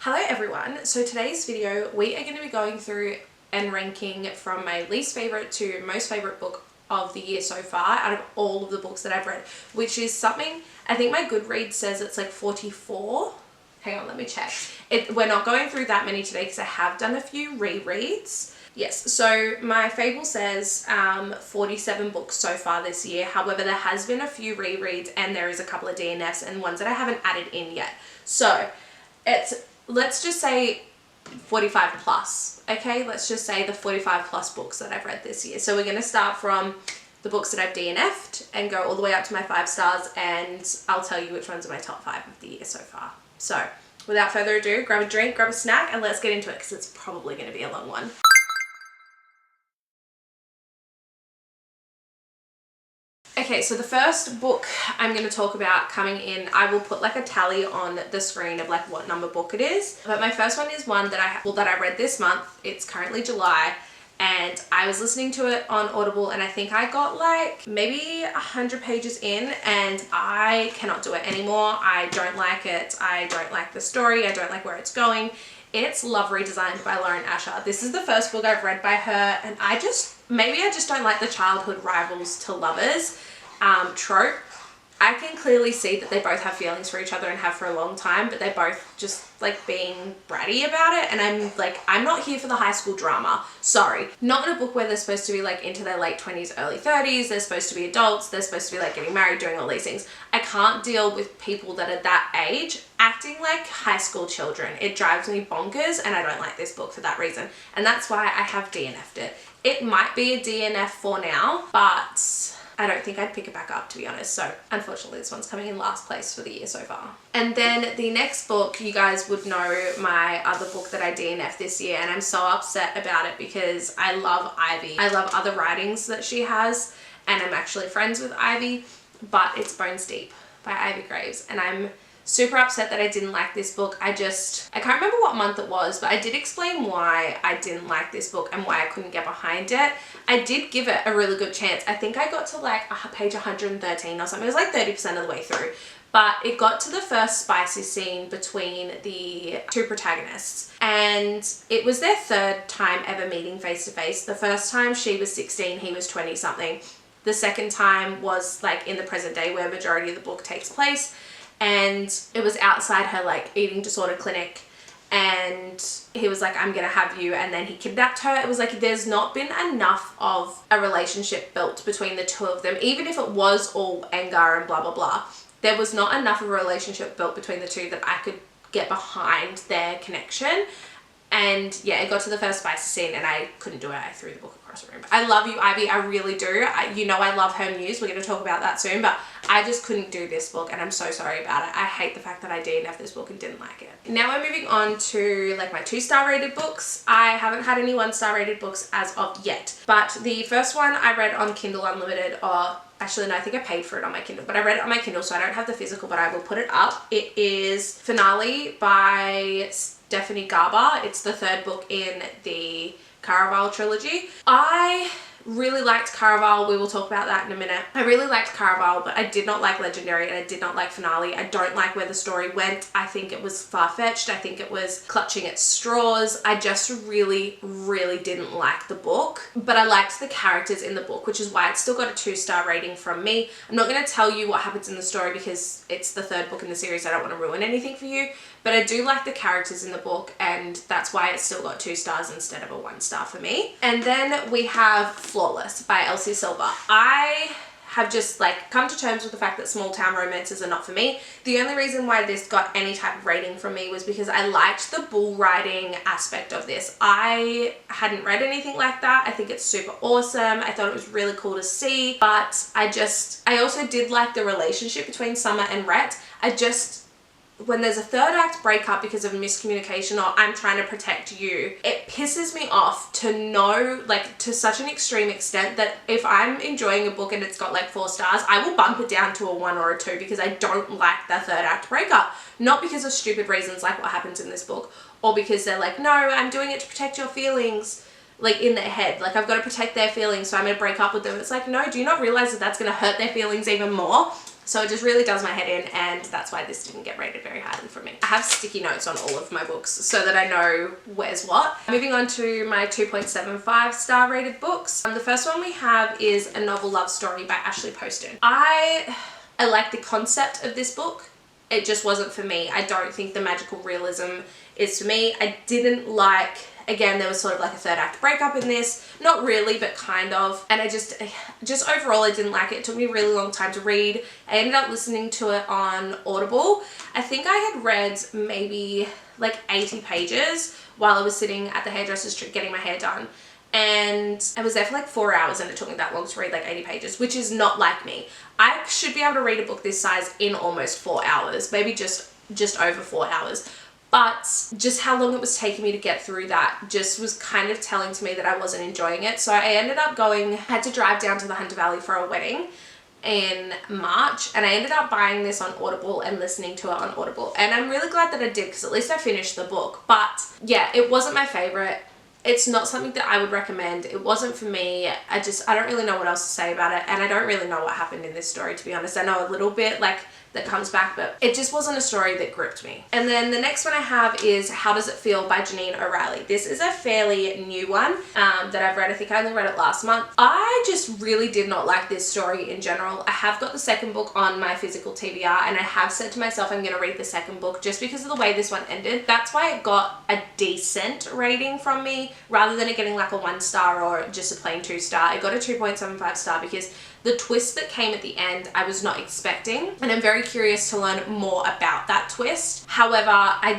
Hello everyone, so today's video we are going to be going through and ranking from my least favorite to most favorite book of the year so far out of all of the books that I've read, which is something, I think my Goodreads says it's like 44. Hang on, let me check. We're not going through that many today because I have done a few rereads. Yes, so my Fable says 47 books so far this year. However, there has been a few rereads and there is a couple of DNFs and ones that I haven't added in yet. So let's just say 45 plus, okay? Let's just say the 45 plus books that I've read this year. So we're going to start from the books that I've DNF'd and go all the way up to my 5 stars, and I'll tell you which ones are my top 5 of the year so far. So without further ado, grab a drink, grab a snack, and let's get into it because it's probably going to be a long one. Okay, so the first book I'm going to talk about coming in, I will put like a tally on the screen of like what number book it is. But my first one is one that I read this month. It's currently July, and I was listening to it on Audible, and I think I got like maybe 100 pages in, and I cannot do it anymore. I don't like it. I don't like the story. I don't like where it's going. It's Love Redesigned by Lauren Asher. This is the first book I've read by her, and maybe I just don't like the childhood rivals to lovers trope. I can clearly see that they both have feelings for each other and have for a long time, but they're both just like being bratty about it, and I'm not here for the high school drama. Sorry. Not in a book where they're supposed to be like into their late 20s, early 30s, they're supposed to be adults, they're supposed to be like getting married, doing all these things. I can't deal with people that are that age acting like high school children. It drives me bonkers, and I don't like this book for that reason, and that's why I have DNF'd it. It might be a DNF for now, but I don't think I'd pick it back up, to be honest. So unfortunately this one's coming in last place for the year so far. And then the next book, you guys would know my other book that I DNF'd this year, and I'm so upset about it because I love Ivy. I love other writings that she has, and I'm actually friends with Ivy, but it's Bones Deep by Ivy Graves, and I'm super upset that I didn't like this book. I can't remember what month it was, but I did explain why I didn't like this book and why I couldn't get behind it. I did give it a really good chance. I think I got to like page 113 or something. It was like 30% of the way through. But it got to the first spicy scene between the two protagonists, and it was their third time ever meeting face to face. The first time she was 16, he was 20 something. The second time was like in the present day where majority of the book takes place. And it was outside her like eating disorder clinic, and he was like, I'm gonna have you, and then he kidnapped her. It was like there's not been enough of a relationship built between the two of them, even if it was all anger and blah blah blah. There was not enough of a relationship built between the two that I could get behind their connection. And yeah, it got to the first spicy scene and I couldn't do it. I threw the book across the room. I love you, Ivy. I really do. You know I love her muse. We're going to talk about that soon. But I just couldn't do this book, and I'm so sorry about it. I hate the fact that I DNF'd this book and didn't like it. Now we're moving on to like my 2-star rated books. I haven't had any 1-star rated books as of yet. But the first one I read on Kindle Unlimited, or actually, no, I think I paid for it on my Kindle, but I read it on my Kindle, so I don't have the physical, but I will put it up. It is Finale by Stephanie Garber. It's the 3rd book in the Caraval trilogy. I really liked Caraval. We will talk about that in a minute. I really liked Caraval, but I did not like Legendary, and I did not like Finale. I don't like where the story went. I think it was far-fetched. I think it was clutching at straws. I just really, really didn't like the book, but I liked the characters in the book, which is why it's still got a 2-star rating from me. I'm not going to tell you what happens in the story because it's the 3rd book in the series. I don't want to ruin anything for you, but I do like the characters in the book, and that's why it's still got 2 stars instead of a 1-star for me. And then we have Flawless by Elsie Silver. I have just like come to terms with the fact that small town romances are not for me. The only reason why this got any type of rating from me was because I liked the bull riding aspect of this. I hadn't read anything like that. I think it's super awesome. I thought it was really cool to see, but I also did like the relationship between Summer and Rhett. When there's a 3rd act breakup because of miscommunication or I'm trying to protect you, it pisses me off to such an extreme extent that if I'm enjoying a book and it's got like 4 stars, I will bump it down to a 1 or a 2 because I don't like the 3rd act breakup. Not because of stupid reasons like what happens in this book, or because they're like, no, I'm doing it to protect your feelings, like in their head, like I've got to protect their feelings, so I'm going to break up with them. It's like, no, do you not realize that that's going to hurt their feelings even more? So it just really does my head in, and that's why this didn't get rated very highly for me. I have sticky notes on all of my books so that I know where's what. Moving on to my 2.75 star rated books. The first one we have is A Novel Love Story by Ashley Poston. I like the concept of this book. It just wasn't for me. I don't think the magical realism is for me. I didn't like, again, there was sort of like a third act breakup in this. Not really, but kind of. And I just overall, I didn't like it. It took me a really long time to read. I ended up listening to it on Audible. I think I had read maybe like 80 pages while I was sitting at the hairdresser's getting my hair done. And I was there for like 4 hours, and it took me that long to read like 80 pages, which is not like me. I should be able to read a book this size in almost 4 hours, maybe just over 4 hours. But just how long it was taking me to get through that just was kind of telling to me that I wasn't enjoying it. So I ended up had to drive down to the Hunter Valley for a wedding in March, and I ended up buying this on Audible and listening to it on Audible. And I'm really glad that I did, because at least I finished the book. But yeah, it wasn't my favorite. It's not something that I would recommend. It wasn't for me. I don't really know what else to say about it, and I don't really know what happened in this story, to be honest. I know a little bit like that comes back, but it just wasn't a story that gripped me. And then the next one I have is How Does It Feel by Janine O'Reilly. This is a fairly new one that I've read. I think I only read it last month. I just really did not like this story in general. I have got the second book on my physical TBR, and I have said to myself I'm going to read the second book just because of the way this one ended. That's why it got a decent rating from me rather than it getting like a 1 star or just a plain 2 star. It got a 2.75 star because the twist that came at the end I was not expecting, and I'm very curious to learn more about that twist. However, I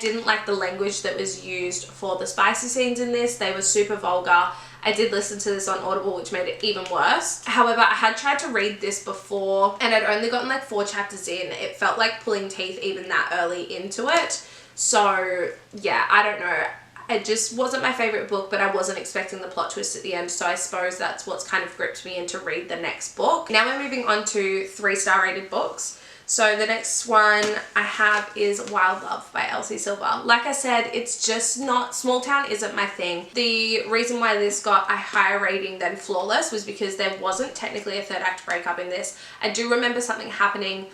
didn't like the language that was used for the spicy scenes in this. They were super vulgar. I did listen to this on Audible, which made it even worse. However, I had tried to read this before, and I'd only gotten like 4 chapters in. It felt like pulling teeth even that early into it. So yeah, I don't know. It just wasn't my favorite book, but I wasn't expecting the plot twist at the end, so I suppose that's what's kind of gripped me in to read the next book. Now we're moving on to 3-star rated books. So the next one I have is Wild Love by Elsie Silver. Like I said, it's just not, small town isn't my thing. The reason why this got a higher rating than Flawless was because there wasn't technically a third act breakup in this. I do remember something happening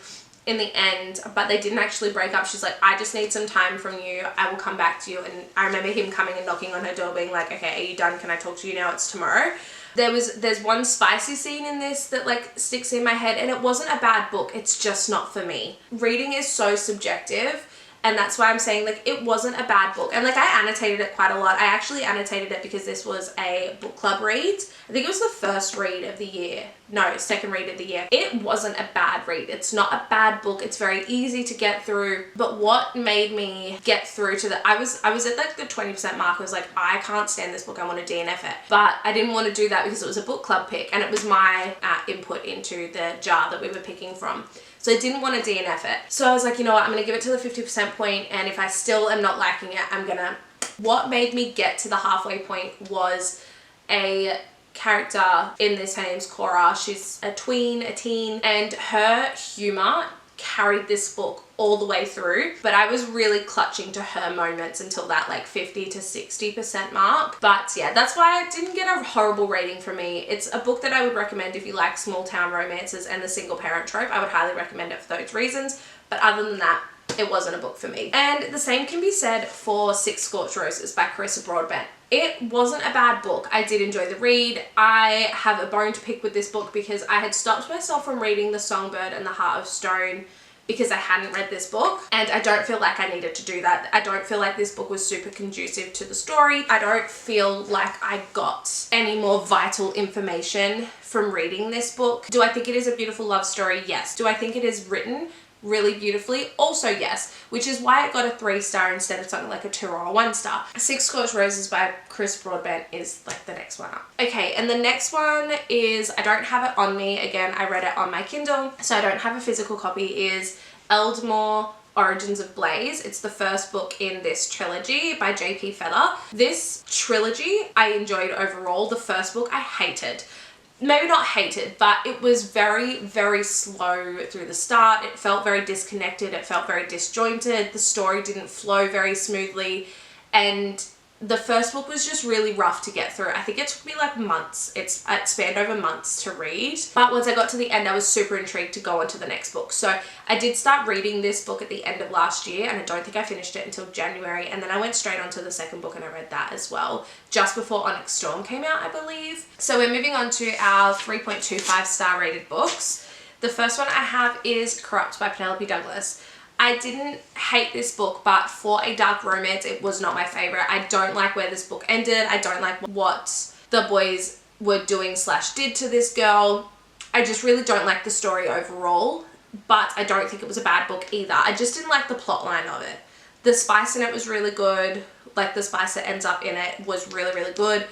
in the end, but they didn't actually break up. She's like, I just need some time from you. I will come back to you. And I remember him coming and knocking on her door being like, okay, are you done? Can I talk to you now? It's tomorrow. There's one spicy scene in this that like sticks in my head, and it wasn't a bad book. It's just not for me. Reading is so subjective. And that's why I'm saying like it wasn't a bad book. And like I annotated it quite a lot. I actually annotated it because this was a book club read. I think it was the first read of the year. No, second read of the year. It wasn't a bad read. It's not a bad book. It's very easy to get through. But what made me get through to the, I was at like the 20% mark. I was like, I can't stand this book. I want to DNF it. But I didn't want to do that because it was a book club pick, and it was my input into the jar that we were picking from. So I didn't want to DNF it. So I was like, you know what, I'm going to give it to the 50% point, and if I still am not liking it, I'm going to... What made me get to the halfway point was a character in this. Her name's Cora. She's a teen, and her humor carried this book all the way through, but I was really clutching to her moments until that like 50 to 60% mark. But yeah, that's why it didn't get a horrible rating for me. It's a book that I would recommend if you like small town romances and the single parent trope. I would highly recommend it for those reasons, but other than that, it wasn't a book for me. And the same can be said for 6 Scorched Roses by Carissa Broadbent. It wasn't a bad book. I did enjoy the read. I have a bone to pick with this book because I had stopped myself from reading The Songbird and The Heart of Stone because I hadn't read this book, and I don't feel like I needed to do that. I don't feel like this book was super conducive to the story. I don't feel like I got any more vital information from reading this book. Do I think it is a beautiful love story? Yes. Do I think it is written really beautifully? Also yes, which is why it got a 3-star instead of something like a 2 or a 1 star. 6 Scorched Roses by Chris Broadbent is like the next one up. Okay, and the next one is, I don't have it on me. Again, I read it on my Kindle, so I don't have a physical copy, is Eldmore Origins of Blaze. It's the first book in this trilogy by J.P. Feather. This trilogy I enjoyed overall. The first book I hated. Maybe not hated, but it was very, very slow through the start. It felt very disconnected. It felt very disjointed. The story didn't flow very smoothly. And the first book was just really rough to get through. I think it took me like months. It spanned over months to read. But once I got to the end, I was super intrigued to go on to the next book. So I did start reading this book at the end of last year, and I don't think I finished it until January. And then I went straight on to the second book and I read that as well, just before Onyx Storm came out, I believe. So we're moving on to our 3.25 star rated books. The first one I have is Corrupt by Penelope Douglas. I didn't hate this book, but for a dark romance, it was not my favorite. I don't like where this book ended. I don't like what the boys were doing / did to this girl. I just really don't like the story overall, but I don't think it was a bad book either. I just didn't like the plot line of it. The spice in it was really good. Like the spice that ends up in it was really, really good.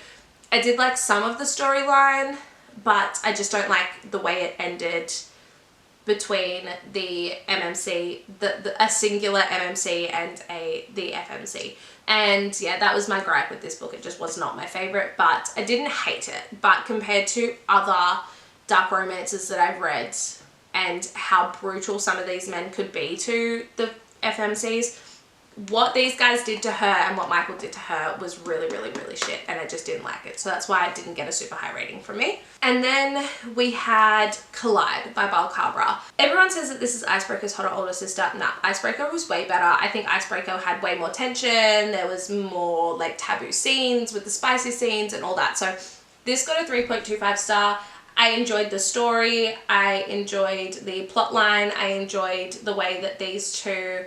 I did like some of the storyline, but I just don't like the way it ended between the MMC, a singular MMC and the FMC. And yeah, that was my gripe with this book. It just was not my favorite, but I didn't hate it. But compared to other dark romances that I've read and how brutal some of these men could be to the FMCs, what these guys did to her and what Michael did to her was really, really, really shit, and I just didn't like it. So that's why it didn't get a super high rating from me. And then we had Collide by Balcabra. Everyone says that this is Icebreaker's hotter older sister. Nah, Icebreaker was way better. I think Icebreaker had way more tension. There was more like taboo scenes with the spicy scenes and all that. So this got a 3.25 star. I enjoyed the story. I enjoyed the plot line. I enjoyed the way that these two,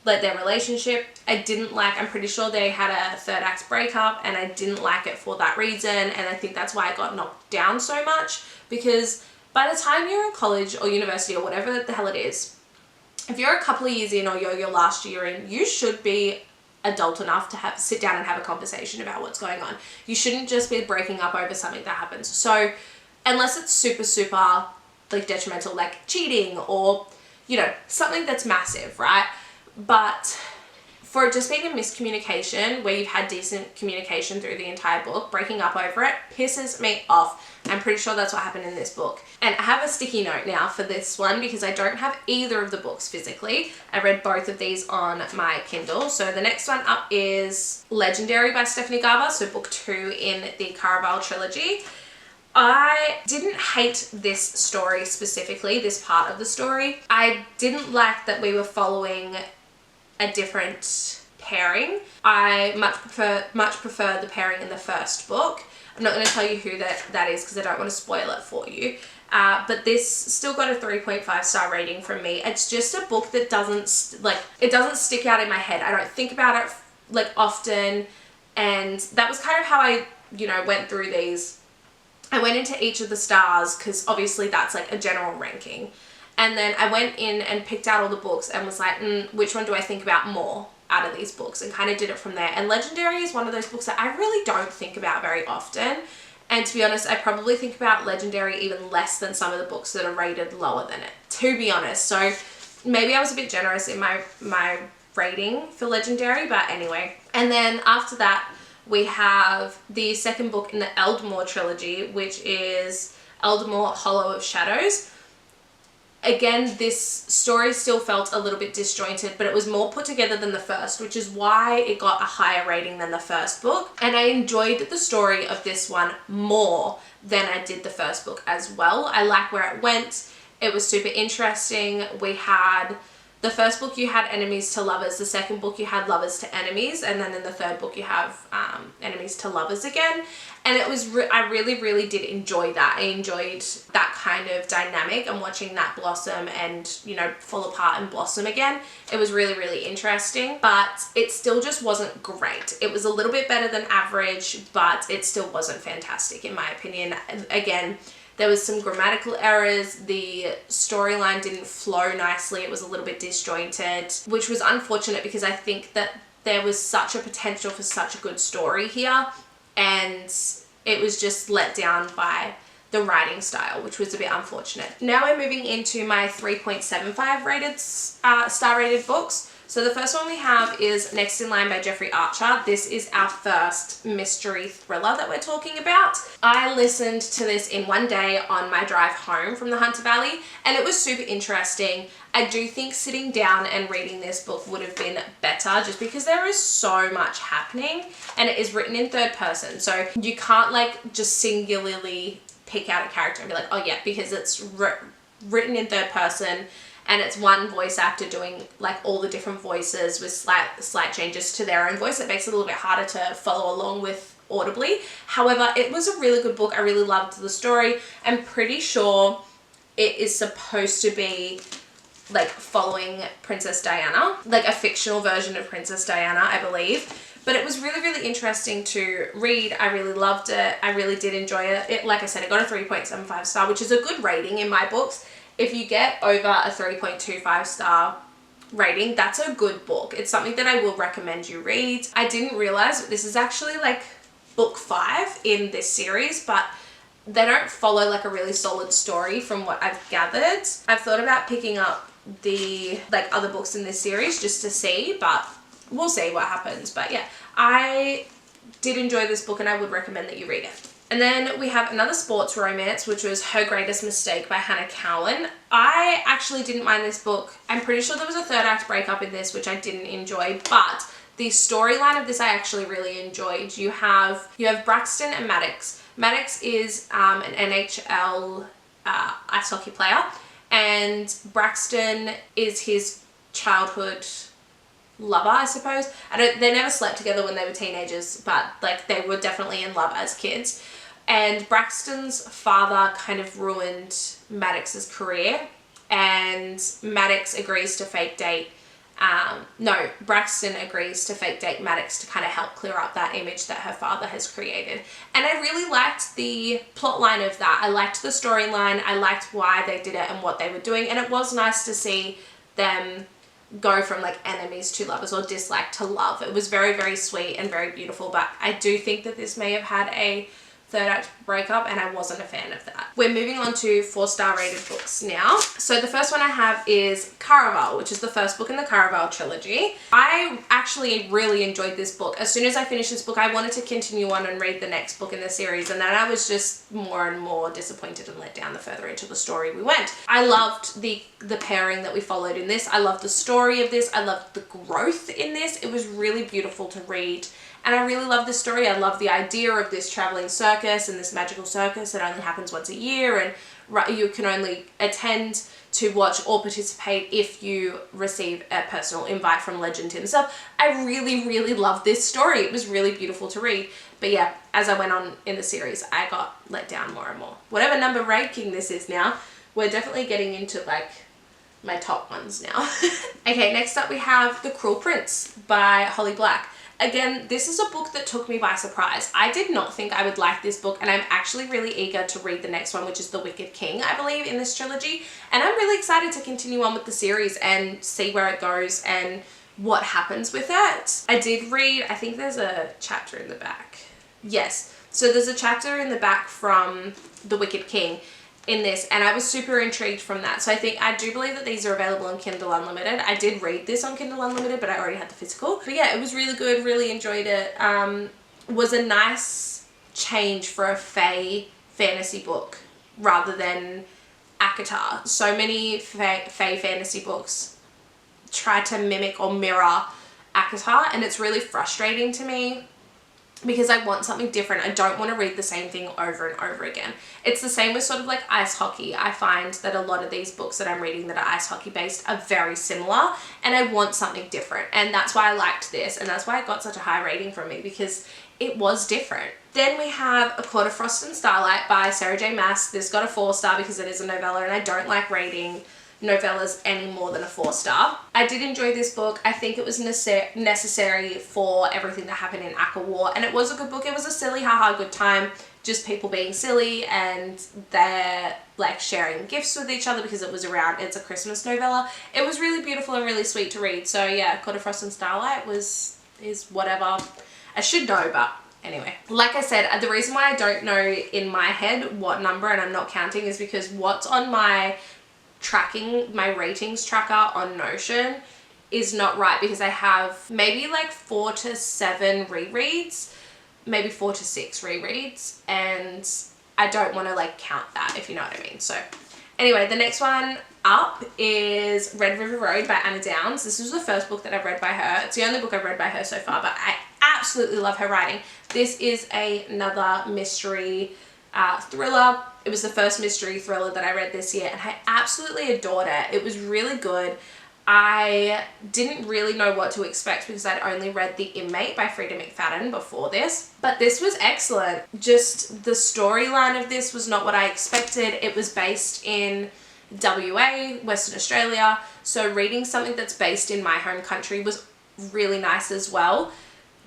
like their relationship. I didn't like, I'm pretty sure they had a third act breakup, and I didn't like it for that reason, and I think that's why it got knocked down so much, because by the time you're in college or university or whatever the hell it is, if you're a couple of years in or you're your last year in, you should be adult enough to sit down and have a conversation about what's going on. You shouldn't just be breaking up over something that happens. So unless it's super, super like detrimental, like cheating or, you know, something that's massive, right? But for it just being a miscommunication where you've had decent communication through the entire book, breaking up over it pisses me off. I'm pretty sure that's what happened in this book. And I have a sticky note now for this one because I don't have either of the books physically. I read both of these on my Kindle. So the next one up is Legendary by Stephanie Garber, so book 2 in the Caraval trilogy. I didn't hate this story specifically, this part of the story. I didn't like that we were following a different pairing. I much prefer the pairing in the first book. I'm not going to tell you who that is because I don't want to spoil it for you. But this still got a 3.5 star rating from me. It's just a book that doesn't stick out in my head. I don't think about it like often, and that was kind of how I, you know, went through these. I went into each of the stars because obviously that's like a general ranking. And then I went in and picked out all the books and was like, which one do I think about more out of these books? And kind of did it from there. And Legendary is one of those books that I really don't think about very often. And to be honest, I probably think about Legendary even less than some of the books that are rated lower than it, to be honest. So maybe I was a bit generous in my rating for Legendary, but anyway. And then after that, we have the second book in the Eldmore trilogy, which is Eldmore Hollow of Shadows. Again, this story still felt a little bit disjointed, but it was more put together than the first, which is why it got a higher rating than the first book. And I enjoyed the story of this one more than I did the first book as well. I like where it went. It was super interesting. We had the first book, you had enemies to lovers. The second book, you had lovers to enemies. And then in the third book, you have enemies to lovers again. And it was, I really, really did enjoy that. I enjoyed that kind of dynamic and watching that blossom and, you know, fall apart and blossom again. It was really, really interesting, but it still just wasn't great. It was a little bit better than average, but it still wasn't fantastic in my opinion. Again, there was some grammatical errors. The storyline didn't flow nicely. It was a little bit disjointed, which was unfortunate because I think that there was such a potential for such a good story here, and it was just let down by the writing style, which was a bit unfortunate. Now we're moving into my 3.75 rated star rated books. So the first one we have is Next in Line by Jeffrey Archer. This is our first mystery thriller that we're talking about. I listened to this in one day on my drive home from the Hunter Valley, and it was super interesting. I do think sitting down and reading this book would have been better just because there is so much happening, and it is written in third person. So you can't like just singularly pick out a character and be like, oh yeah, because it's written in third person. And it's one voice actor doing like all the different voices with slight changes to their own voice. It makes it a little bit harder to follow along with audibly. However, it was a really good book. I really loved the story. I'm pretty sure it is supposed to be like following Princess Diana, like a fictional version of Princess Diana, I believe. But it was really, really interesting to read. I really loved it. I really did enjoy it. Like I said, it got a 3.75 star, which is a good rating in my books. If you get over a 3.25 star rating, that's a good book. It's something that I will recommend you read. I didn't realize this is actually like book 5 in this series, but they don't follow like a really solid story from what I've gathered. I've thought about picking up the like other books in this series just to see, but we'll see what happens. But yeah, I did enjoy this book and I would recommend that you read it. And then we have another sports romance, which was Her Greatest Mistake by Hannah Cowan. I actually didn't mind this book. I'm pretty sure there was a third act breakup in this, which I didn't enjoy, but the storyline of this I actually really enjoyed. You have Braxton and Maddox. Maddox is an NHL ice hockey player, and Braxton is his childhood lover, I suppose. They never slept together when they were teenagers, but like they were definitely in love as kids. And Braxton's father kind of ruined Maddox's career, and Maddox agrees to fake date. Braxton agrees to fake date Maddox to kind of help clear up that image that her father has created. And I really liked the plot line of that. I liked the storyline. I liked why they did it and what they were doing. And it was nice to see them go from like enemies to lovers, or dislike to love. It was very, very sweet and very beautiful, but I do think that this may have had a third act breakup, and I wasn't a fan of that. We're moving on to 4-star rated books now. So the first one I have is Caraval, which is the first book in the Caraval trilogy. I actually really enjoyed this book. As soon as I finished this book, I wanted to continue on and read the next book in the series, and then I was just more and more disappointed and let down the further into the story we went. I loved the pairing that we followed in this. I loved the story of this. I loved the growth in this. It was really beautiful to read. And I really love this story. I love the idea of this traveling circus and this magical circus that only happens once a year, and you can only attend to watch or participate if you receive a personal invite from Legend himself. I really, really love this story. It was really beautiful to read. But yeah, as I went on in the series, I got let down more and more. Whatever number ranking this is now, we're definitely getting into like my top ones now. Okay, next up we have The Cruel Prince by Holly Black. Again, this is a book that took me by surprise. I did not think I would like this book, and I'm actually really eager to read the next one, which is The Wicked King, I believe, in this trilogy. And I'm really excited to continue on with the series and see where it goes and what happens with it. I did read, I think there's a chapter in the back. Yes, so there's a chapter in the back from The Wicked King in this, and I was super intrigued from that. So I do believe that these are available on Kindle Unlimited. I did read this on Kindle Unlimited, but I already had the physical. But yeah, it was really good, really enjoyed it. Was a nice change for a fae fantasy book rather than ACOTAR. So many fae fantasy books try to mimic or mirror ACOTAR, and it's really frustrating to me, because I want something different. I don't want to read the same thing over and over again. It's the same with sort of like ice hockey. I find that a lot of these books that I'm reading that are ice hockey based are very similar, and I want something different. And that's why I liked this, and that's why it got such a high rating from me, because it was different. Then we have A Court of Frost and Starlight by Sarah J Maas. This got a 4-star because it is a novella, and I don't like rating novellas any more than a 4-star. I did enjoy this book. I think it was necessary for everything that happened in Aka War, and it was a good book. It was a silly haha good time, just people being silly, and they're like sharing gifts with each other because it's a Christmas novella. It was really beautiful and really sweet to read. So yeah, Court of Frost and Starlight is whatever. I should know, but anyway. Like I said, the reason why I don't know in my head what number and I'm not counting is because what's on my ratings tracker on Notion is not right because I have maybe like 4 to 7 rereads, maybe 4 to 6 rereads, and I don't want to like count that, if you know what I mean. So anyway, the next one up is Red River Road by Anna Downs. This was the first book that I've read by her. It's the only book I've read by her so far, but I absolutely love her writing. This is another mystery thriller. It was the first mystery thriller that I read this year, and I absolutely adored it. It was really good. I didn't really know what to expect because I'd only read The Inmate by Frida McFadden before this, but this was excellent. Just the storyline of this was not what I expected. It was based in WA, Western Australia, so reading something that's based in my home country was really nice as well.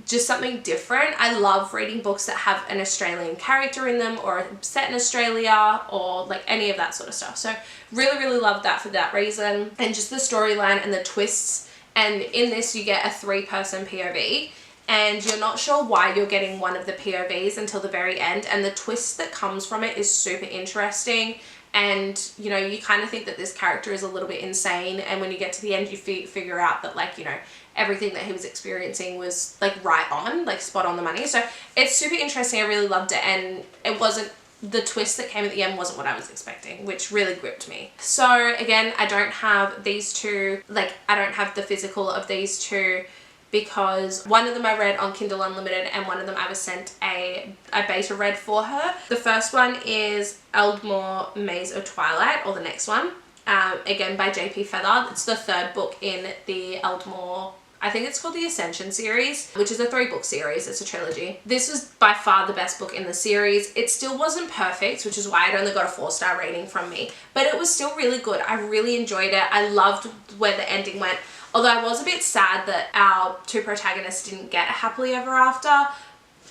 Just something different. I love reading books that have an Australian character in them or set in Australia or like any of that sort of stuff. So really loved that for that reason. And just the storyline and the twists. And in this you get a 3-person POV and you're not sure why you're getting one of the POVs until the very end. And the twist that comes from it is super interesting. And you know, you kind of think that this character is a little bit insane, and when you get to the end you figure out that, like, you know, everything that he was experiencing was like right on, like spot on the money. So it's super interesting. I really loved it, and it wasn't, the twist that came at the end wasn't what I was expecting, which really gripped me. So again, I don't have these two, like I don't have the physical of these two because one of them I read on Kindle Unlimited and one of them I was sent a beta read for her. The first one is Eldmore Maze of Twilight, or the next one, again by JP Feather. It's the 3rd book in the Eldmore, I think it's called the Ascension series, which is a 3-book series. It's a trilogy. This was by far the best book in the series. It still wasn't perfect, which is why it only got a 4-star rating from me, but it was still really good. I really enjoyed it. I loved where the ending went. Although I was a bit sad that our 2 protagonists didn't get a happily ever after.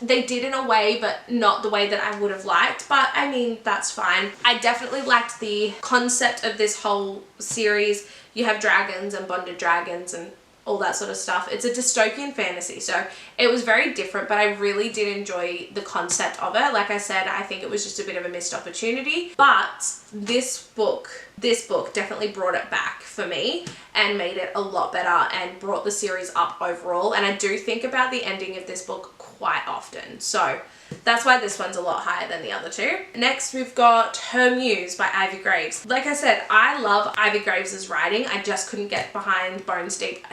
They did in a way, but not the way that I would have liked. But I mean, that's fine. I definitely liked the concept of this whole series. You have dragons and bonded dragons and all that sort of stuff. It's a dystopian fantasy, so it was very different, but I really did enjoy the concept of it. Like I said, I think it was just a bit of a missed opportunity, but this book definitely brought it back for me and made it a lot better and brought the series up overall. And I do think about the ending of this book quite often, so that's why this one's a lot higher than the other 2. Next, we've got Her Muse by Ivy Graves. Like I said, I love Ivy Graves' writing. I just couldn't get behind Bones Deep.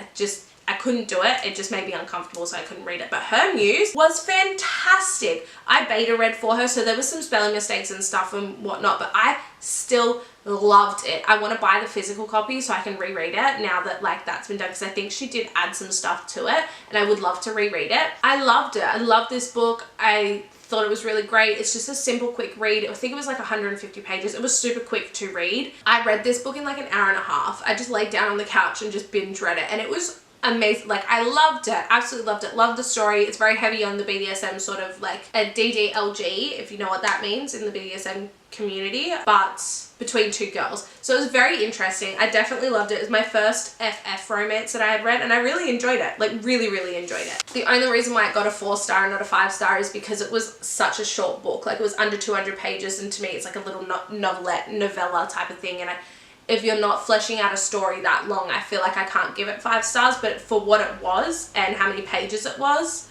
I couldn't do it. It just made me uncomfortable, so I couldn't read it. But Her Muse was fantastic. I beta read for her, so there was some spelling mistakes and stuff and whatnot, but I still loved it. I want to buy the physical copy so I can reread it now that like that's been done, because I think she did add some stuff to it and I would love to reread it. I loved it. I love this book. I thought it was really great. It's just a simple quick read. I think it was like 150 pages. It was super quick to read. I read this book in like an hour and a half. I just laid down on the couch and just binge read it, and it was amazing. Like, I loved it. Absolutely loved it. Loved the story. It's very heavy on the BDSM, sort of like a DDLG, if you know what that means in the BDSM community, but between 2 girls. So it was very interesting. I definitely loved it. It was my first FF romance that I had read, and I really enjoyed it. Like, really enjoyed it. The only reason why it got a 4-star and not a 5-star is because it was such a short book. Like, it was under 200 pages, and to me it's like a little novella type of thing, and if you're not fleshing out a story that long, I feel like I can't give it 5 stars, but for what it was and how many pages it was,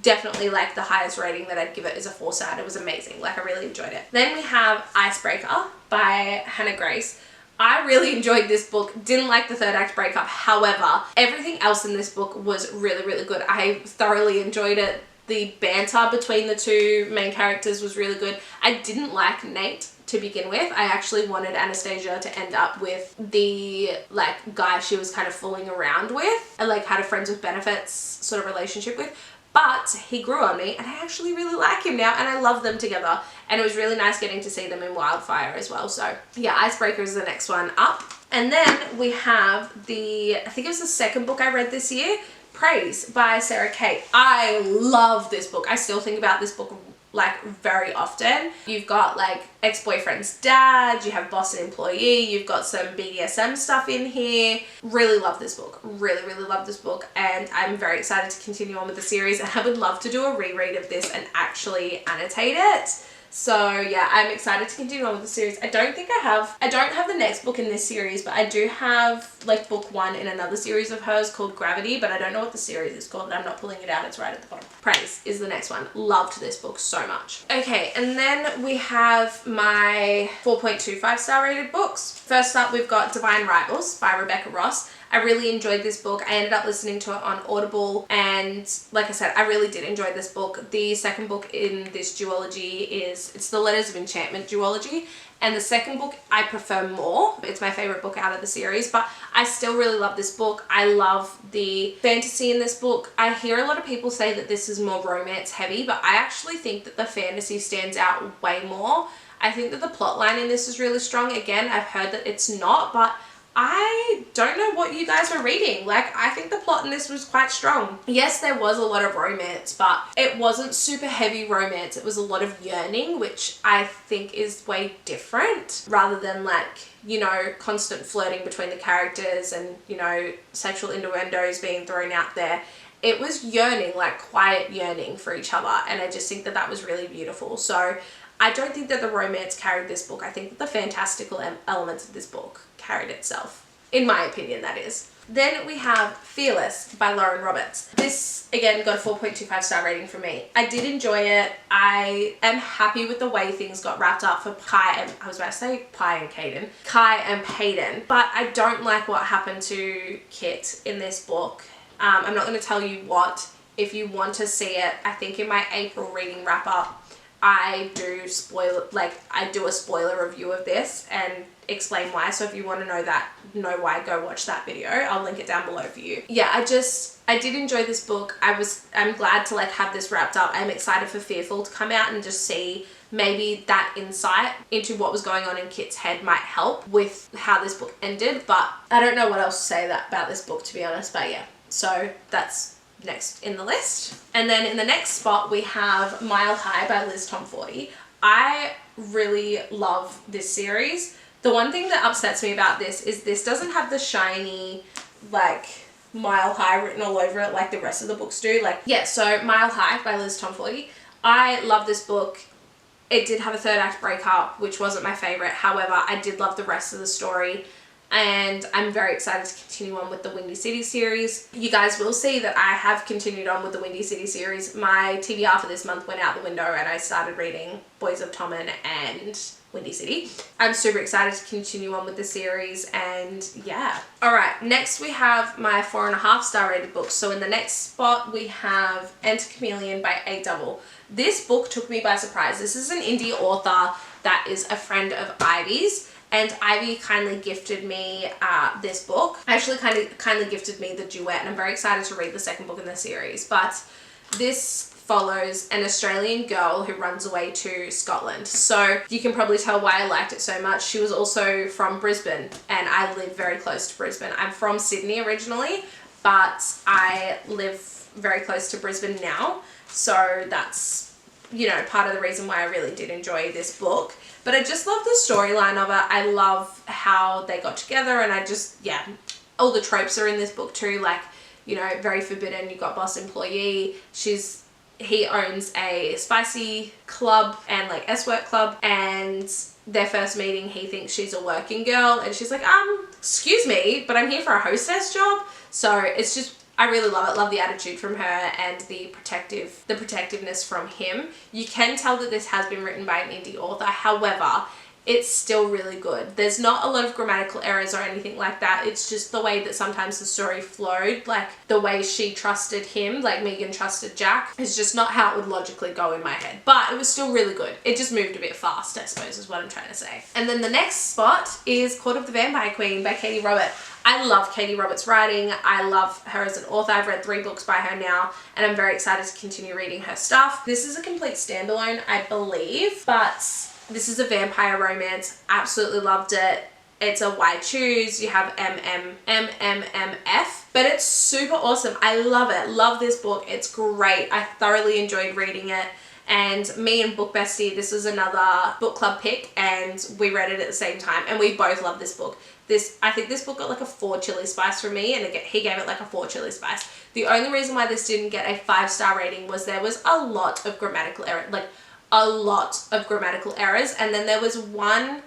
definitely like the highest rating that I'd give it is a 4-star. It was amazing. Like, I really enjoyed it. Then we have Icebreaker by Hannah Grace. I really enjoyed this book. Didn't like the 3rd act breakup. However, everything else in this book was really good. I thoroughly enjoyed it. The banter between the 2 main characters was really good. I didn't like Nate to begin with. I actually wanted Anastasia to end up with the like guy she was kind of fooling around with and like had a friends with benefits sort of relationship with, but he grew on me and I actually really like him now and I love them together, and it was really nice getting to see them in Wildfire as well. So yeah, Icebreaker is the next one up. And then we have I think it was the 2nd book I read this year, Praise by Sarah Kate. I love this book. I still think about this book like very often. You've got like ex-boyfriend's dad, you have boss and employee, you've got some BDSM stuff in here. Really love this book. Really love this book, and I'm very excited to continue on with the series, and I would love to do a reread of this and actually annotate it. So yeah, I'm excited to continue on with the series. I don't have the next book in this series, but I do have like book 1 in another series of hers called Gravity, but I don't know what the series is called and I'm not pulling it out. It's right at the bottom. Praise is the next one. Loved this book so much. Okay, and then we have my 4.25 star rated books. First up, we've got Divine Rivals by Rebecca Ross. I really enjoyed this book. I ended up listening to it on Audible, and like I said, I really did enjoy this book. The second book in this duology it's the Letters of Enchantment duology, and the second book I prefer more. It's my favorite book out of the series, but I still really love this book. I love the fantasy in this book. I hear a lot of people say that this is more romance heavy, but I actually think that the fantasy stands out way more. I think that the plot line in this is really strong. Again, I've heard that it's not, but I don't know what you guys were reading. Like, I think the plot in this was quite strong. Yes, there was a lot of romance, but it wasn't super heavy romance. It was a lot of yearning, which I think is way different, rather than like, you know, constant flirting between the characters and, you know, sexual innuendos being thrown out there. It was yearning, like quiet yearning for each other, and I just think that that was really beautiful. So I don't think that the romance carried this book. I think that the fantastical elements of this book carried itself. In my opinion, that is. Then we have Fearless by Lauren Roberts. This, again, got a 4.25 star rating from me. I did enjoy it. I am happy with the way things got wrapped up for Kai and Payden. But I don't like what happened to Kit in this book. I'm not going to tell you what. If you want to see it, I think in my April reading wrap up, I do a spoiler review of this and explain why. So if you want to know why, go watch that video. I'll link it down below for you. Yeah, I did enjoy this book. I'm glad to like have this wrapped up. I'm excited for Fearful to come out and just see maybe that insight into what was going on in Kit's head might help with how this book ended. But I don't know what else to say about this book, to be honest. But yeah, so that's next in the list. And then in the next spot we have Mile High by Liz Tomforty. I really love this series. The one thing that upsets me about this is this doesn't have the shiny like Mile High written all over it like the rest of the books do. Like, yeah, so Mile High by Liz Tomforty. I love this book. It did have a third act breakup, which wasn't my favorite. However, I did love the rest of the story, and I'm very excited to continue on with the Windy City series. You guys will see that I have continued on with the Windy City series. My TBR for this month went out the window and I started reading Boys of Tommen and Windy City. I'm super excited to continue on with the series, and yeah. Alright, next we have my 4.5 star rated books. So in the next spot we have Enter Chameleon by A Double. This book took me by surprise. This is an indie author that is a friend of Ivy's, and Ivy kindly gifted me this book. Actually kindly gifted me the duet, and I'm very excited to read the second book in the series. But this follows an Australian girl who runs away to Scotland. So you can probably tell why I liked it so much. She was also from Brisbane, and I live very close to Brisbane. I'm from Sydney originally, but I live very close to Brisbane now. So that's, you know, part of the reason why I really did enjoy this book. But I just love the storyline of it. I love how they got together, and I just, yeah, all the tropes are in this book too. Like, you know, very forbidden. You've got boss employee. He owns a spicy club and like S-work club, and their first meeting, he thinks she's a working girl, and she's like, excuse me, but I'm here for a hostess job. So it's just, I really love it. Love the attitude from her and the protectiveness from him. You can tell that this has been written by an indie author. However, it's still really good. There's not a lot of grammatical errors or anything like that. It's just the way that sometimes the story flowed, like the way she trusted him, like Megan trusted Jack, is just not how it would logically go in my head. But it was still really good. It just moved a bit fast, I suppose, is what I'm trying to say. And then the next spot is Court of the Vampire Queen by Katie Robert. I love Katie Robert's writing. I love her as an author. I've read 3 books by her now, and I'm very excited to continue reading her stuff. This is a complete standalone, I believe, but this is a vampire romance. Absolutely loved it. It's a Why Choose. You have MMMF, but it's super awesome. I love it. Love this book. It's great. I thoroughly enjoyed reading it. And me and Book Bestie, this is another book club pick, and we read it at the same time, and we both love this book. I think this book got like a 4 chili spice from me, and he gave it like a 4 chili spice. The only reason why this didn't get a 5-star rating was there was a lot of grammatical error, like a lot of grammatical errors. And then there was one,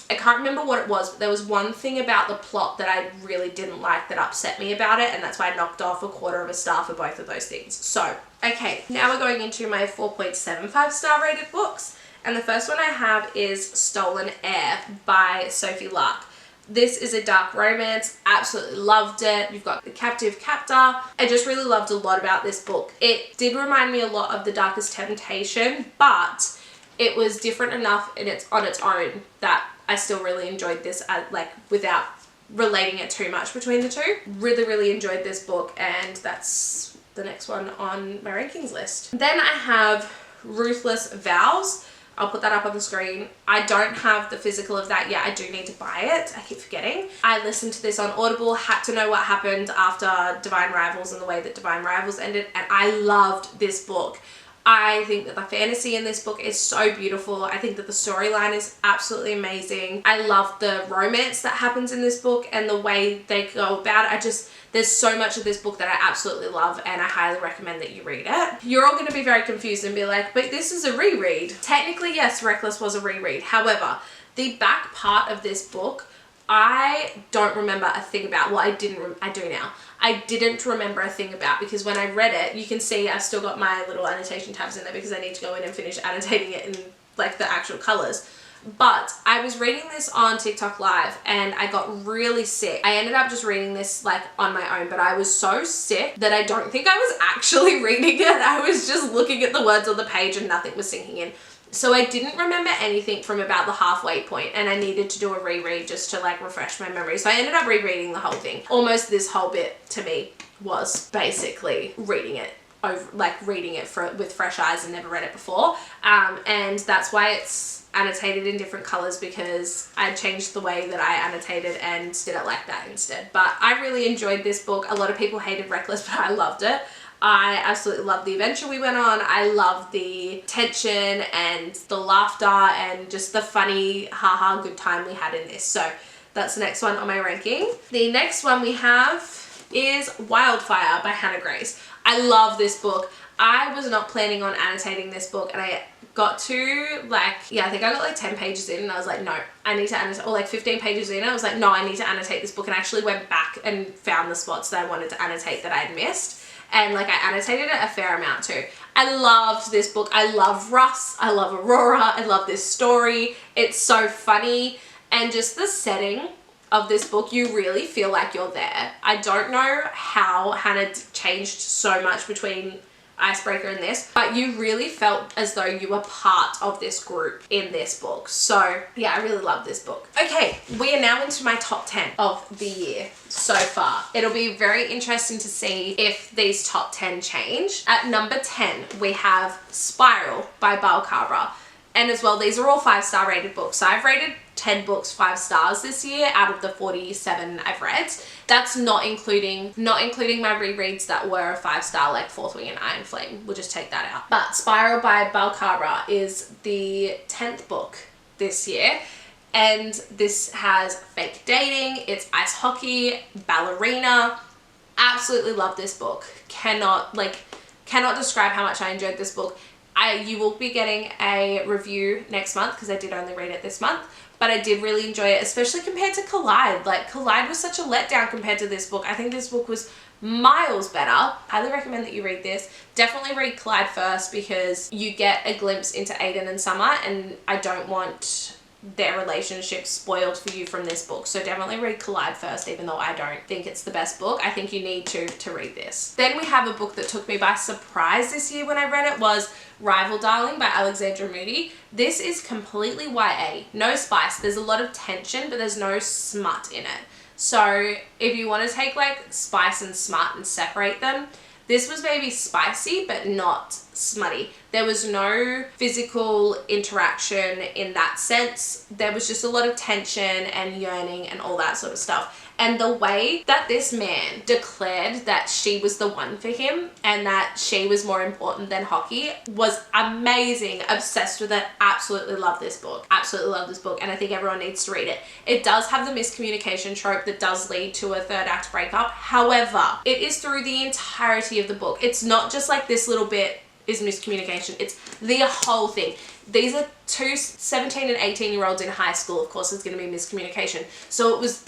I can't remember what it was, but there was one thing about the plot that I really didn't like that upset me about it, and that's why I knocked off 1/4 star for both of those things. So, okay, now we're going into my 4.75 star rated books, and the first one I have is Stolen Heir by Sophie Lark. This is a dark romance, absolutely loved it. You've got the captive captor. I just really loved a lot about this book. It did remind me a lot of The Darkest Temptation, but it was different enough on its own that I still really enjoyed this, like, without relating it too much between the two. Really, really enjoyed this book, and that's the next one on my rankings list. Then I have Ruthless Vows. I'll put that up on the screen. I don't have the physical of that yet. I do need to buy it. I keep forgetting. I listened to this on Audible, had to know what happened after Divine Rivals and the way that Divine Rivals ended, and I loved this book. I think that the fantasy in this book is so beautiful. I think that the storyline is absolutely amazing. I love the romance that happens in this book and the way they go about it. There's so much of this book that I absolutely love, and I highly recommend that you read it. You're all going to be very confused and be like, but this is a reread. Technically, yes, Reckless was a reread. However, the back part of this book, I don't remember a thing about. Well, I do now. I didn't remember a thing about, because when I read it, you can see I've still got my little annotation tabs in there because I need to go in and finish annotating it in like the actual colors. But I was reading this on TikTok Live and I got really sick. I ended up just reading this like on my own, but I was so sick that I don't think I was actually reading it. I was just looking at the words on the page and nothing was sinking in. So I didn't remember anything from about the halfway point, and I needed to do a reread just to like refresh my memory. So I ended up rereading the whole thing. Almost this whole bit to me was basically reading it over, like reading it with fresh eyes and never read it before. And that's why it's annotated in different colors, because I changed the way that I annotated and did it like that instead. But I really enjoyed this book. A lot of people hated Reckless, but I loved it. I absolutely loved the adventure we went on. I loved the tension and the laughter and just the funny haha good time we had in this. So that's the next one on my ranking. The next one we have is Wildfire by Hannah Grace. I love this book. I was not planning on annotating this book, and I got to like, yeah, I think I got like 10 pages in and I was like, no, I need to annotate, or like 15 pages in, I was like, no, I need to annotate this book, and I actually went back and found the spots that I wanted to annotate that I had missed. And like I annotated it a fair amount too. I loved this book. I love Russ. I love Aurora. I love this story. It's so funny. And just the setting of this book, you really feel like you're there. I don't know how Hannah changed so much between Icebreaker and this, but you really felt as though you were part of this group in this book. So yeah, I really love this book. Okay, we are now into my top 10 of the year so far. It'll be very interesting to see if these top 10 change. At number 10, we have Spiral by Balkara. And as well, these are all 5-star rated books. So I've rated 10 books 5 stars this year out of the 47 I've read. That's not including my rereads that were a 5-star, like Fourth Wing and Iron Flame. We'll just take that out. But Spiral by Balkara is the 10th book this year. And this has fake dating, it's ice hockey, ballerina. Absolutely love this book. Cannot describe how much I enjoyed this book. You will be getting a review next month because I did only read it this month, but I did really enjoy it, especially compared to Collide. Like, Collide was such a letdown compared to this book. I think this book was miles better. Highly recommend that you read this. Definitely read Collide first because you get a glimpse into Aiden and Summer, and I don't want their relationship spoiled for you from this book. So definitely read Collide first, even though I don't think it's the best book. I think you need to read this. Then we have a book that took me by surprise this year when I read it, was Rival Darling by Alexandra Moody. This is completely YA, no spice. There's a lot of tension, but there's no smut in it. So if you want to take like spice and smut and separate them, this was maybe spicy, but not smutty. There was no physical interaction in that sense. There was just a lot of tension and yearning and all that sort of stuff. And the way that this man declared that she was the one for him and that she was more important than hockey was amazing. Obsessed with it. Absolutely love this book. Absolutely love this book. And I think everyone needs to read it. It does have the miscommunication trope that does lead to a 3rd act breakup. However, it is through the entirety of the book. It's not just like this little bit. is miscommunication. It's the whole thing. These are two 17 and 18-year-olds in high school. Of course, there's going to be miscommunication. So it was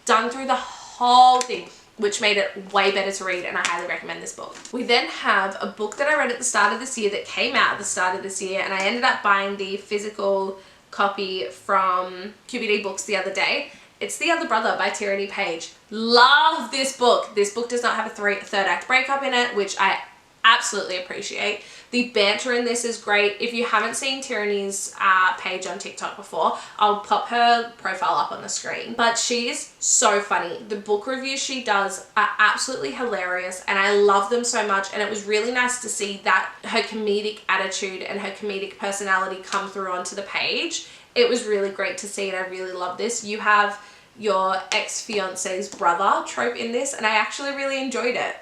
done through the whole thing, which made it way better to read, and I highly recommend this book. We then have a book that I read at the start of this year that came out at the start of this year, and I ended up buying the physical copy from QBD Books the other day. It's The Other Brother by Tyranny Page. Love this book. This book does not have a third act breakup in it, which I absolutely appreciate. The banter in this is great. If you haven't seen Tyranny's page on TikTok before, I'll pop her profile up on the screen. But she is so funny. The book reviews she does are absolutely hilarious, and I love them so much. And it was really nice to see that her comedic attitude and her comedic personality come through onto the page. It was really great to see, and I really love this. You have your ex-fiance's brother trope in this, and I actually really enjoyed it.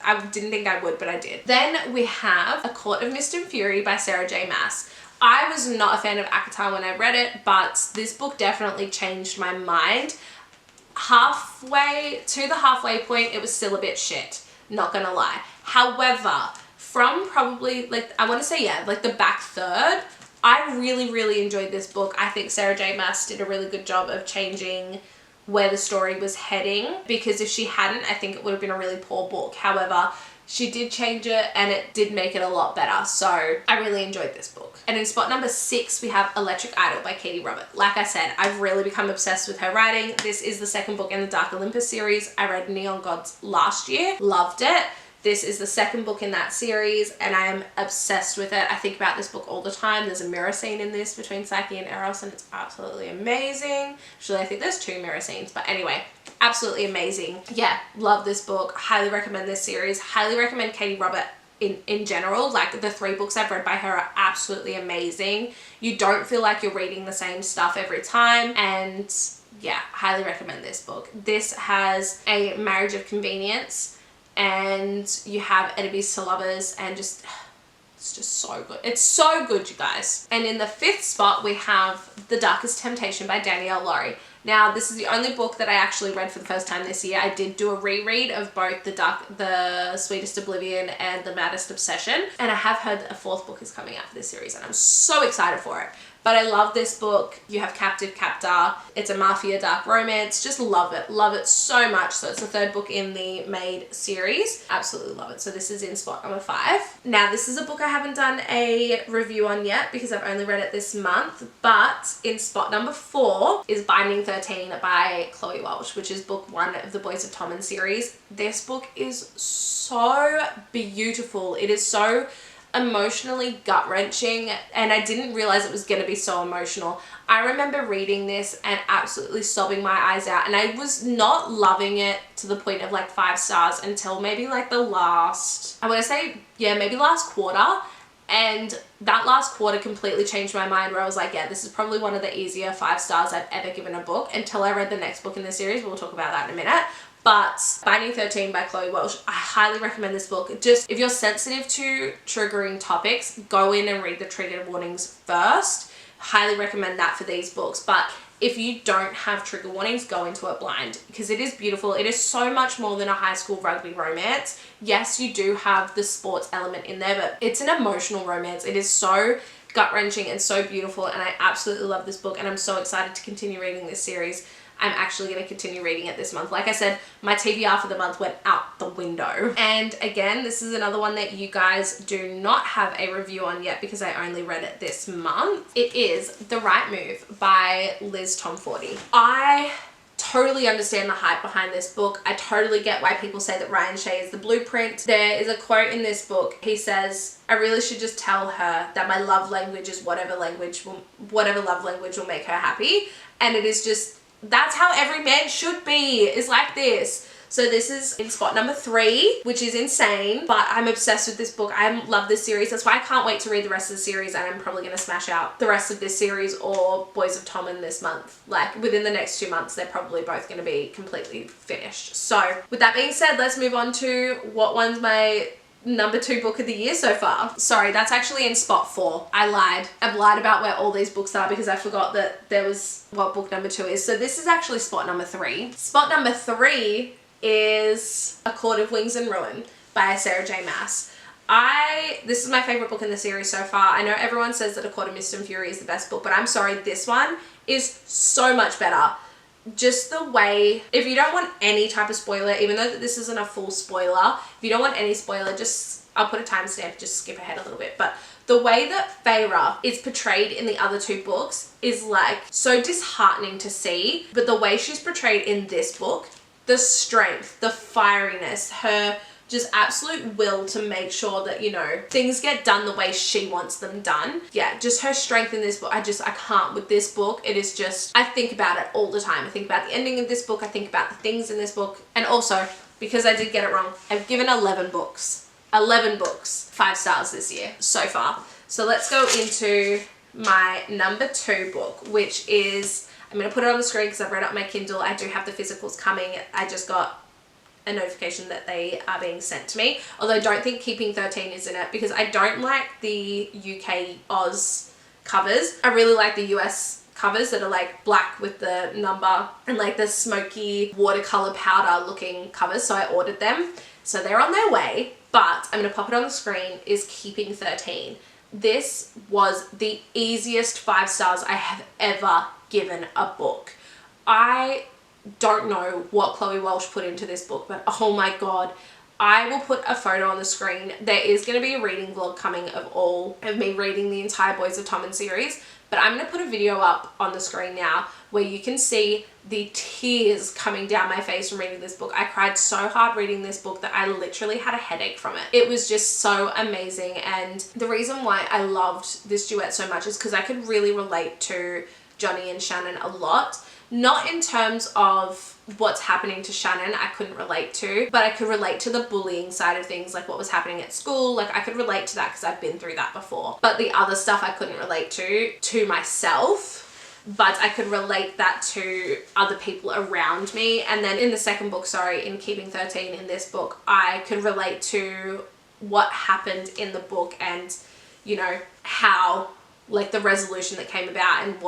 I didn't think I would, but I did. Then we have A Court of Mist and Fury by Sarah J Maas. I was not a fan of ACOTAR when I read it, but this book definitely changed my mind. Halfway to the halfway point, it was still a bit shit, not gonna lie. However, from probably, like, I want to say, yeah, like the back third, I really, really enjoyed this book. I think Sarah J Maas did a really good job of changing where the story was heading, because if she hadn't, I think it would have been a really poor book. However, she did change it, and it did make it a lot better. So I really enjoyed this book. And in spot number 6, we have Electric Idol by Katie Robert. Like I said, I've really become obsessed with her writing. This is the second book in the Dark Olympus series. I read Neon Gods last year, loved it. This is the second book in that series, and I am obsessed with it. I think about this book all the time. There's a mirror scene in this between Psyche and Eros, and it's absolutely amazing. Actually, I think there's 2 mirror scenes, but anyway, absolutely amazing. Yeah, love this book. Highly recommend this series. Highly recommend Katie Robert in general. Like, the 3 books I've read by her are absolutely amazing. You don't feel like you're reading the same stuff every time, and yeah, highly recommend this book. This has a marriage of convenience, and you have enemies to lovers, and just, it's just so good. It's so good, you guys. And in the 5th spot, we have The Darkest Temptation by Danielle Laurie. Now, this is the only book that I actually read for the first time this year. I did do a reread of both The Sweetest Oblivion and The Maddest Obsession, and I have heard that a 4th book is coming out for this series, and I'm so excited for it. But I love this book. You have Captive Captor. It's a mafia dark romance. Just love it so much. So it's the 3rd book in the Maid series. Absolutely love it. So this is in spot number 5. Now, this is a book I haven't done a review on yet because I've only read it this month, but in spot number 4 is Binding 13 by Chloe Welch, which is book 1 of the Boys of Tommen series. This book is so beautiful. It is so emotionally gut-wrenching, and I didn't realize it was going to be so emotional. I remember reading this and absolutely sobbing my eyes out, and I was not loving it to the point of like 5 stars until maybe like the last, I want to say, yeah, maybe last quarter. And that last quarter completely changed my mind, where I was like, yeah, this is probably one of the easier 5 stars I've ever given a book, until I read the next book in the series. We'll talk about that in a minute. But Binding 13 by Chloe Welch, I highly recommend this book. Just, if you're sensitive to triggering topics, go in and read the trigger warnings first. Highly recommend that for these books. But if you don't have trigger warnings, go into it blind, because it is beautiful. It is so much more than a high school rugby romance. Yes, you do have the sports element in there, but it's an emotional romance. It is so gut-wrenching and so beautiful, and I absolutely love this book, and I'm so excited to continue reading this series. I'm actually going to continue reading it this month. Like I said, my TBR for the month went out the window. And again, this is another one that you guys do not have a review on yet because I only read it this month. It is The Right Move by Liz Tomforty. I totally understand the hype behind this book. I totally get why people say that Ryan Shea is the blueprint. There is a quote in this book. He says, "I really should just tell her that my love language is whatever love language will make her happy." And it is just, that's how every man should be, is like this. So this is in spot number 3, which is insane, but I'm obsessed with this book. I love this series. That's why I can't wait to read the rest of the series, and I'm probably going to smash out the rest of this series or Boys of Tommen this month. Like, within the next 2 months, they're probably both going to be completely finished. So with that being said, let's move on to what one's my number 2 book of the year so far. Sorry, that's actually in spot 4. I lied. I've lied about where all these books are because I forgot that there was what book number 2 is. So this is actually spot number 3. Spot number 3 is A Court of Wings and Ruin by Sarah J Maas. I this is my favorite book in the series so far. I know everyone says that A Court of Mist and Fury is the best book, but I'm sorry, this one is so much better. Just the way, if you don't want any type of spoiler, even though this isn't a full spoiler, if you don't want any spoiler, just, I'll put a timestamp, just skip ahead a little bit. But the way that Feyre is portrayed in the other two books is like so disheartening to see, but the way she's portrayed in this book, the strength, the fieriness, her just absolute will to make sure that, you know, things get done the way she wants them done. Yeah, just her strength in this book. I can't with this book. It is just, I think about it all the time. I think about the ending of this book. I think about the things in this book. And also, because I did get it wrong, I've given 11 books. 11 books. 5 stars this year so far. So let's go into my number 2 book, which is, I'm going to put it on the screen because I've read it on my Kindle. I do have the physicals coming. I just got a notification that they are being sent to me, although I don't think Keeping 13 is in it because I don't like the UK Oz covers. I really like the US covers that are like black with the number and like the smoky watercolor powder looking covers, so I ordered them. So they're on their way, but I'm going to pop it on the screen, is Keeping 13. This was the easiest 5 stars I have ever given a book. I don't know what Chloe Welsh put into this book, but oh my god, I will put a photo on the screen. There is going to be a reading vlog coming of me reading the entire Boys of Tommen series, but I'm going to put a video up on the screen now where you can see the tears coming down my face from reading this book. I cried so hard reading this book that I literally had a headache from it. It was just so amazing, and the reason why I loved this duet so much is because I could really relate to Johnny and Shannon a lot. Not in terms of what's happening to Shannon, I couldn't relate to, but I could relate to the bullying side of things, like what was happening at school. Like I could relate to that because I've been through that before. But the other stuff I couldn't relate to myself, but I could relate that to other people around me. And then in the second book, sorry, in Keeping 13, in this book, I could relate to what happened in the book and, you know, how, like the resolution that came about and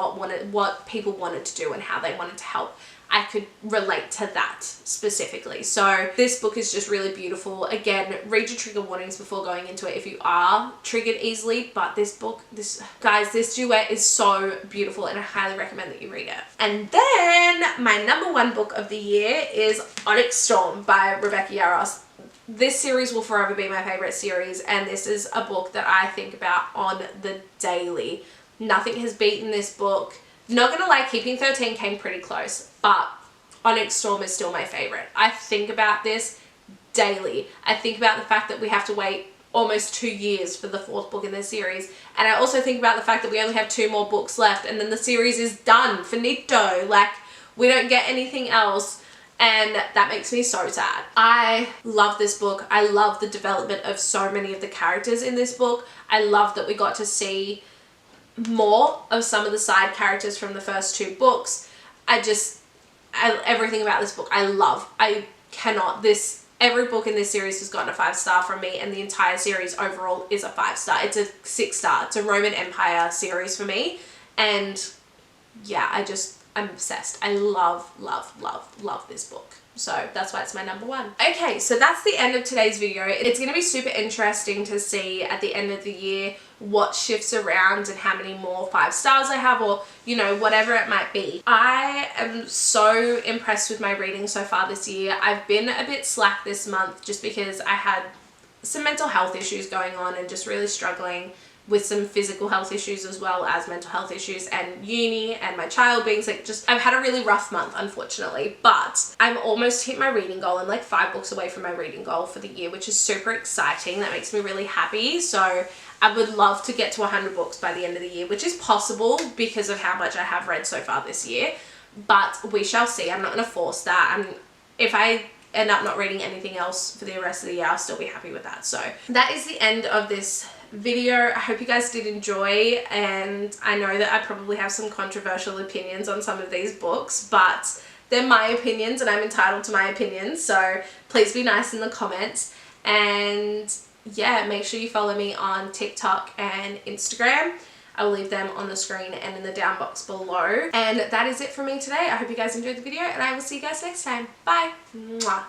what people wanted to do and how they wanted to help. I could relate to that specifically. So this book is just really beautiful. Again, read your trigger warnings before going into it if you are triggered easily, but this book, this duet is so beautiful and I highly recommend that you read it. And then my number 1 book of the year is Onyx Storm by Rebecca Yarros. This series will forever be my favorite series, and this is a book that I think about on the daily. Nothing has beaten this book. Not gonna lie, Keeping 13 came pretty close, but Onyx Storm is still my favorite. I think about this daily. I think about the fact that we have to wait almost 2 years for the 4th book in this series, and I also think about the fact that we only have 2 more books left and then the series is done, finito. Like, we don't get anything else. And that makes me so sad. I love this book. I love the development of so many of the characters in this book. I love that we got to see more of some of the side characters from the first 2 books. Everything about this book I love. Every book in this series has gotten a 5 star from me, and the entire series overall is a 5 star. It's a 6 star. It's a Roman Empire series for me. And yeah, I'm obsessed. I love, love, love, love this book. So that's why it's my number 1. Okay, so that's the end of today's video. It's going to be super interesting to see at the end of the year what shifts around and how many more 5 stars I have, or, you know, whatever it might be. I am so impressed with my reading so far this year. I've been a bit slack this month just because I had some mental health issues going on and just really struggling with some physical health issues as well as mental health issues and uni and my child being sick. I've had a really rough month, unfortunately, but I'm almost hit my reading goal. I'm like 5 books away from my reading goal for the year, which is super exciting. That makes me really happy. So I would love to get to 100 books by the end of the year, which is possible because of how much I have read so far this year, but we shall see. I'm not going to force that. If I end up not reading anything else for the rest of the year, I'll still be happy with that. So that is the end of this video. I hope you guys did enjoy, and I know that I probably have some controversial opinions on some of these books, but they're my opinions and I'm entitled to my opinions, so please be nice in the comments. And yeah, make sure you follow me on TikTok and Instagram. I will leave them on the screen and in the down box below. And that is it for me today. I hope you guys enjoyed the video, and I will see you guys next time. Bye. Mwah.